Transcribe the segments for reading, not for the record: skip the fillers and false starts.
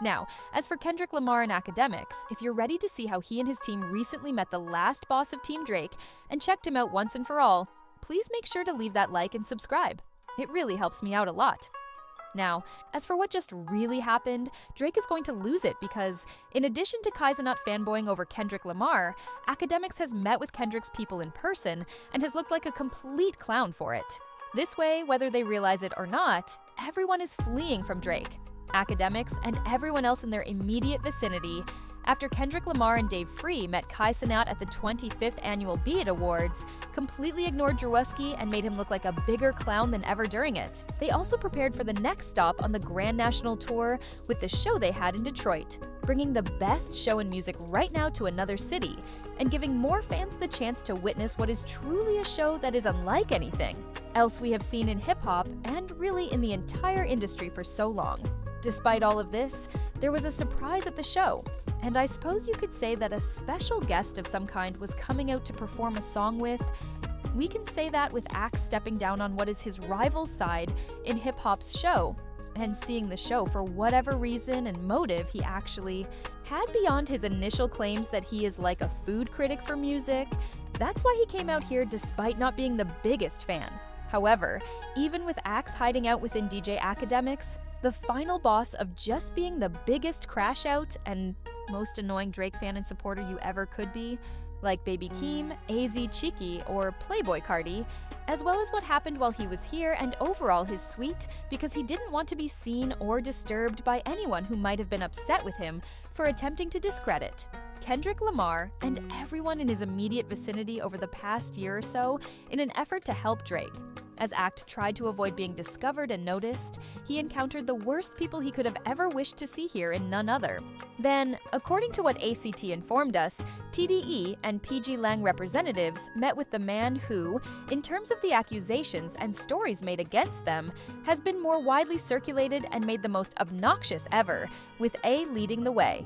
Now, as for Kendrick Lamar and Akademiks, if you're ready to see how he and his team recently met the last boss of Team Drake and checked him out once and for all, please make sure to leave that like and subscribe. It really helps me out a lot. Now, as for what just really happened, Drake is going to lose it because, in addition to Kaizenat fanboying over Kendrick Lamar, Akademiks has met with Kendrick's people in person and has looked like a complete clown for it. This way, whether they realize it or not, everyone is fleeing from Drake. Akademiks and everyone else in their immediate vicinity after Kendrick Lamar and Dave Free met Kaizenat at the 25th Annual Beat Awards, completely ignored Drewuski and made him look like a bigger clown than ever during it. They also prepared for the next stop on the Grand National Tour with the show they had in Detroit, bringing the best show in music right now to another city, and giving more fans the chance to witness what is truly a show that is unlike anything else we have seen in hip-hop and really in the entire industry for so long. Despite all of this, there was a surprise at the show, and I suppose you could say that a special guest of some kind was coming out to perform a song with. We can say that with Axe stepping down on what is his rival's side in hip-hop's show, and seeing the show for whatever reason and motive he actually had beyond his initial claims that he is like a food critic for music. That's why he came out here despite not being the biggest fan. However, even with Axe hiding out within DJ Akademiks, the final boss of just being the biggest crash out and most annoying Drake fan and supporter you ever could be, like Baby Keem, AZ Cheeky, or Playboy Cardi, as well as what happened while he was here and overall his suite because he didn't want to be seen or disturbed by anyone who might have been upset with him for attempting to discredit Kendrick Lamar and everyone in his immediate vicinity over the past year or so in an effort to help Drake. As Act tried to avoid being discovered and noticed, he encountered the worst people he could have ever wished to see here in none other. Then, according to what ACT informed us, TDE and PG Lang representatives met with the man who, in terms of the accusations and stories made against them, has been more widely circulated and made the most obnoxious ever, with A leading the way.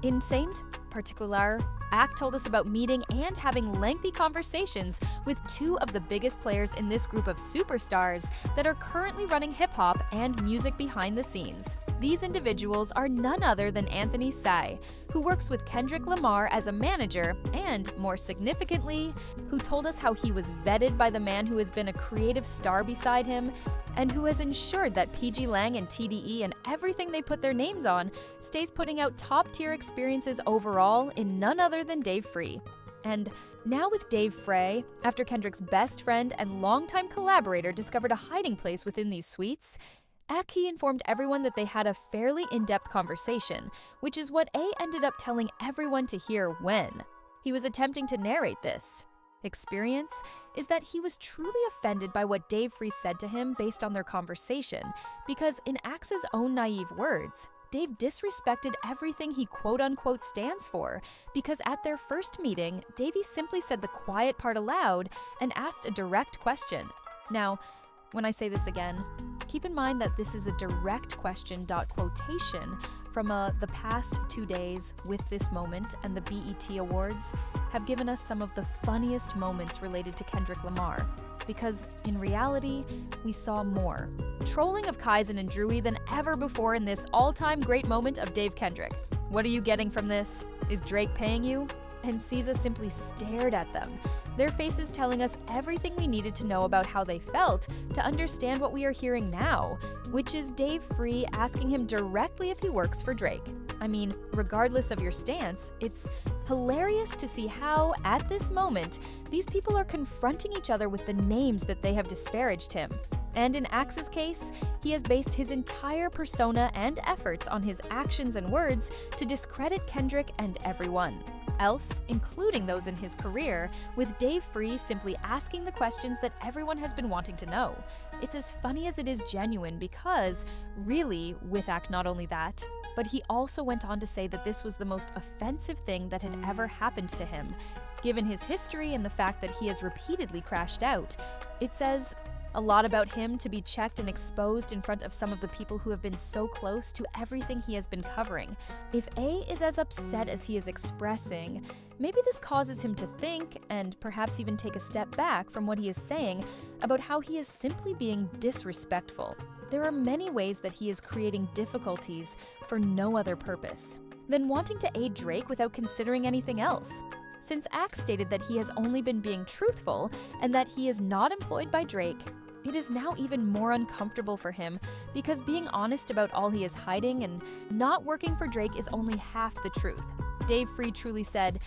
In Saint Particular, Act told us about meeting and having lengthy conversations with two of the biggest players in this group of superstars that are currently running hip-hop and music behind the scenes. These individuals are none other than Anthony Sai, who works with Kendrick Lamar as a manager and, more significantly, who told us how he was vetted by the man who has been a creative star beside him and who has ensured that PG Lang and TDE and everything they put their names on stays putting out top-tier experiences overall in none other than Dave Free. And now with Dave Frey, after Kendrick's best friend and longtime collaborator discovered a hiding place within these suites, Aki informed everyone that they had a fairly in-depth conversation, which is what A ended up telling everyone to hear when he was attempting to narrate this experience is that he was truly offended by what Dave Free said to him based on their conversation, because in Axe's own naive words, Dave disrespected everything he quote-unquote stands for, because at their first meeting, Davey simply said the quiet part aloud and asked a direct question. Now, when I say this again, keep in mind that this is a direct question quotation from the past 2 days with this moment, and the BET Awards have given us some of the funniest moments related to Kendrick Lamar, because in reality, we saw more trolling of Kaizen and Drewy than ever before in this all-time great moment of Dave Kendrick. What are you getting from this? Is Drake paying you? And SZA simply stared at them, their faces telling us everything we needed to know about how they felt to understand what we are hearing now, which is Dave Free asking him directly if he works for Drake. I mean, regardless of your stance, it's hilarious to see how, at this moment, these people are confronting each other with the names that they have disparaged him. And in Axe's case, he has based his entire persona and efforts on his actions and words to discredit Kendrick and everyone else, including those in his career, with Dave Free simply asking the questions that everyone has been wanting to know. It's as funny as it is genuine because, really, with Act not only that, but he also went on to say that this was the most offensive thing that had ever happened to him. Given his history and the fact that he has repeatedly crashed out, it says a lot about him to be checked and exposed in front of some of the people who have been so close to everything he has been covering. If A is as upset as he is expressing, maybe this causes him to think, and perhaps even take a step back from what he is saying about how he is simply being disrespectful. there are many ways that he is creating difficulties for no other purpose than wanting to aid Drake without considering anything else. Since Axe stated that he has only been being truthful and that he is not employed by Drake, it is now even more uncomfortable for him because being honest about all he is hiding and not working for Drake is only half the truth. Dave Free truly said,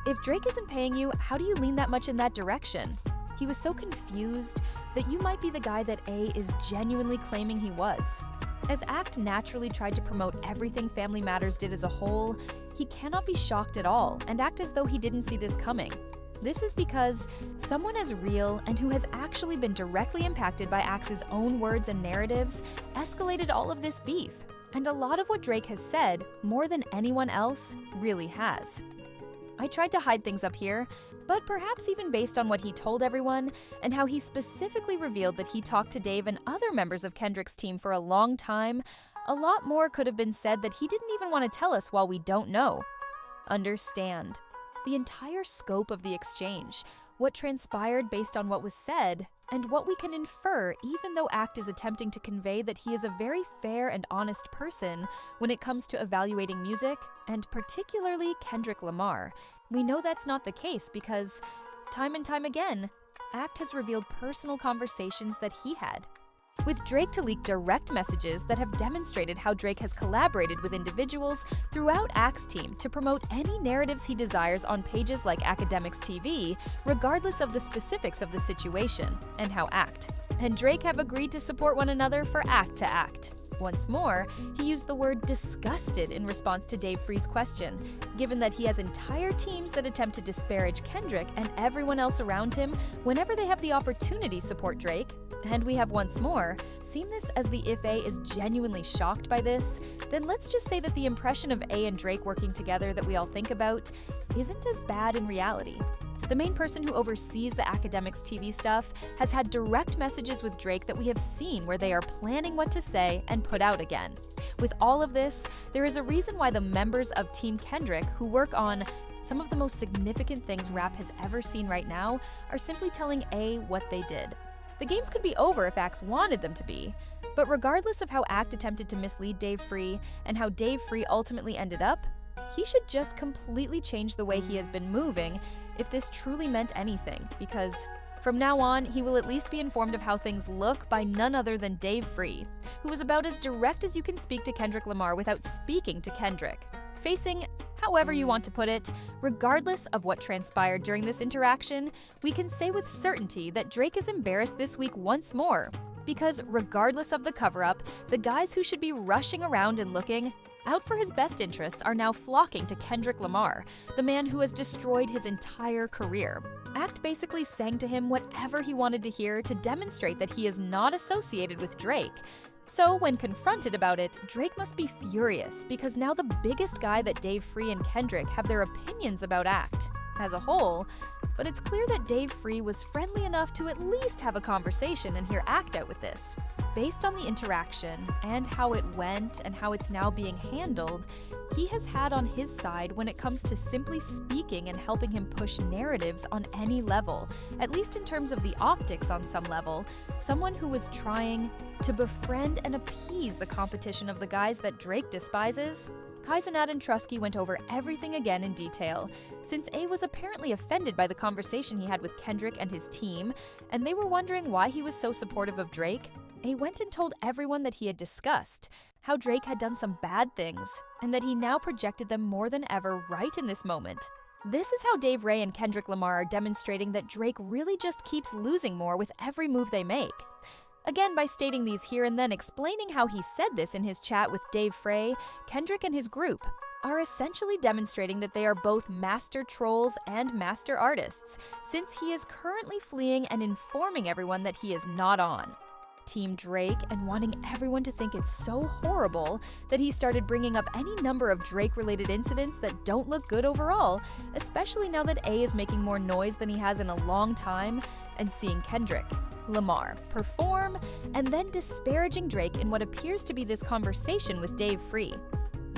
"If Drake isn't paying you, how do you lean that much in that direction?" He was so confused that you might be the guy that A is genuinely claiming he was. As Act naturally tried to promote everything Family Matters did as a whole, he cannot be shocked at all and act as though he didn't see this coming. This is because someone as real and who has actually been directly impacted by Axe's own words and narratives escalated all of this beef. And a lot of what Drake has said, more than anyone else, really has. I tried to hide things up here, but perhaps even based on what he told everyone and how he specifically revealed that he talked to Dave and other members of Kendrick's team for a long time, a lot more could have been said that he didn't even want to tell us while we don't know. Understand. The entire scope of the exchange, what transpired based on what was said, and what we can infer even though Act is attempting to convey that he is a very fair and honest person when it comes to evaluating music, and particularly Kendrick Lamar. We know that's not the case because, time and time again, Act has revealed personal conversations that he had. With Drake to leak direct messages that have demonstrated how Drake has collaborated with individuals throughout Act's team to promote any narratives he desires on pages like Akademiks TV, regardless of the specifics of the situation, and how Act and Drake have agreed to support one another for Act to Act. Once more, he used the word disgusted in response to Dave Free's question, given that he has entire teams that attempt to disparage Kendrick and everyone else around him whenever they have the opportunity to support Drake. And we have once more seen this as the if A is genuinely shocked by this, then let's just say that the impression of A and Drake working together that we all think about isn't as bad in reality. The main person who oversees the Akademiks TV stuff has had direct messages with Drake that we have seen where they are planning what to say and put out again. With all of this, there is a reason why the members of Team Kendrick who work on some of the most significant things rap has ever seen right now are simply telling A what they did. The games could be over if Axe wanted them to be, but regardless of how Act attempted to mislead Dave Free and how Dave Free ultimately ended up, he should just completely change the way he has been moving if this truly meant anything, because from now on, he will at least be informed of how things look by none other than Dave Free, who is about as direct as you can speak to Kendrick Lamar without speaking to Kendrick. Facing, however you want to put it, regardless of what transpired during this interaction, we can say with certainty that Drake is embarrassed this week once more. Because regardless of the cover-up, the guys who should be rushing around and looking out for his best interests are now flocking to Kendrick Lamar, the man who has destroyed his entire career. Act basically sang to him whatever he wanted to hear to demonstrate that he is not associated with Drake. So when confronted about it, Drake must be furious because now the biggest guy that Dave Free and Kendrick have their opinions about Act as a whole, but it's clear that Dave Free was friendly enough to at least have a conversation and hear Act out with this. Based on the interaction and how it went and how it's now being handled, he has had on his side when it comes to simply speaking and helping him push narratives on any level, at least in terms of the optics on some level, someone who was trying to befriend and appease the competition of the guys that Drake despises. Kaizenat and Trusky went over everything again in detail, since A was apparently offended by the conversation he had with Kendrick and his team, and they were wondering why he was so supportive of Drake. A went and told everyone that he had discussed, how Drake had done some bad things, and that he now projected them more than ever right in this moment. This is how Dave Ray and Kendrick Lamar are demonstrating that Drake really just keeps losing more with every move they make. Again, by stating these here and then explaining how he said this in his chat with Dave Frey, Kendrick and his group are essentially demonstrating that they are both master trolls and master artists, since he is currently fleeing and informing everyone that he is not on Team Drake and wanting everyone to think it's so horrible that he started bringing up any number of Drake-related incidents that don't look good overall, especially now that A is making more noise than he has in a long time and seeing Kendrick Lamar perform and then disparaging Drake in what appears to be this conversation with Dave Free.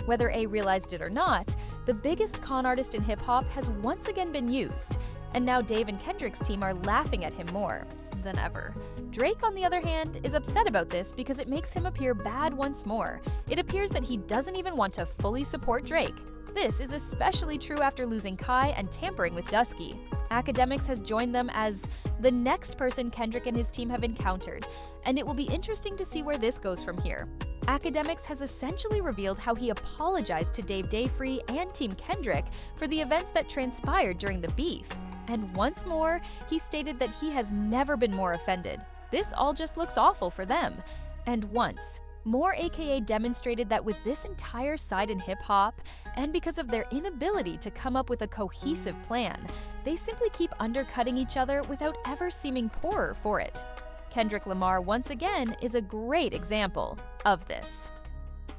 Whether A realized it or not, the biggest con artist in hip-hop has once again been used, and now Dave and Kendrick's team are laughing at him more than ever. Drake, on the other hand, is upset about this because it makes him appear bad once more. It appears that he doesn't even want to fully support Drake. This is especially true after losing Kai and tampering with Dusky. Akademiks has joined them as the next person Kendrick and his team have encountered, and it will be interesting to see where this goes from here. Akademiks has essentially revealed how he apologized to Dave Dayfree and Team Kendrick for the events that transpired during the beef. And once more, he stated that he has never been more offended. This all just looks awful for them. And once more, AKA demonstrated that with this entire side in hip-hop, and because of their inability to come up with a cohesive plan, they simply keep undercutting each other without ever seeming poorer for it. Kendrick Lamar, once again, is a great example of this.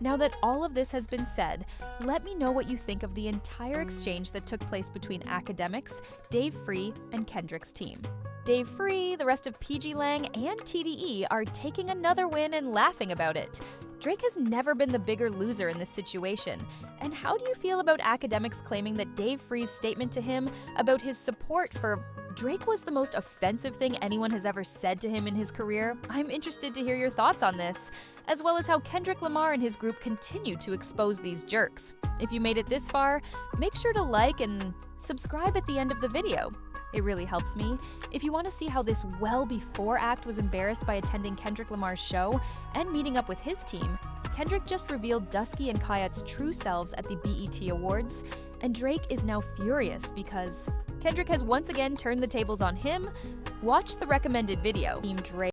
Now that all of this has been said, let me know what you think of the entire exchange that took place between Akademiks, Dave Free, and Kendrick's team. Dave Free, the rest of PG Lang, and TDE are taking another win and laughing about it. Drake has never been the bigger loser in this situation. And how do you feel about Akademiks claiming that Dave Free's statement to him about his support for Drake was the most offensive thing anyone has ever said to him in his career? I'm interested to hear your thoughts on this, as well as how Kendrick Lamar and his group continue to expose these jerks. If you made it this far, make sure to like and subscribe at the end of the video. It really helps me. If you want to see how this well-before act was embarrassed by attending Kendrick Lamar's show and meeting up with his team, Kendrick just revealed Dusky and Kayat's true selves at the BET Awards, and Drake is now furious because Kendrick has once again turned the tables on him. Watch the recommended video. Team Drake.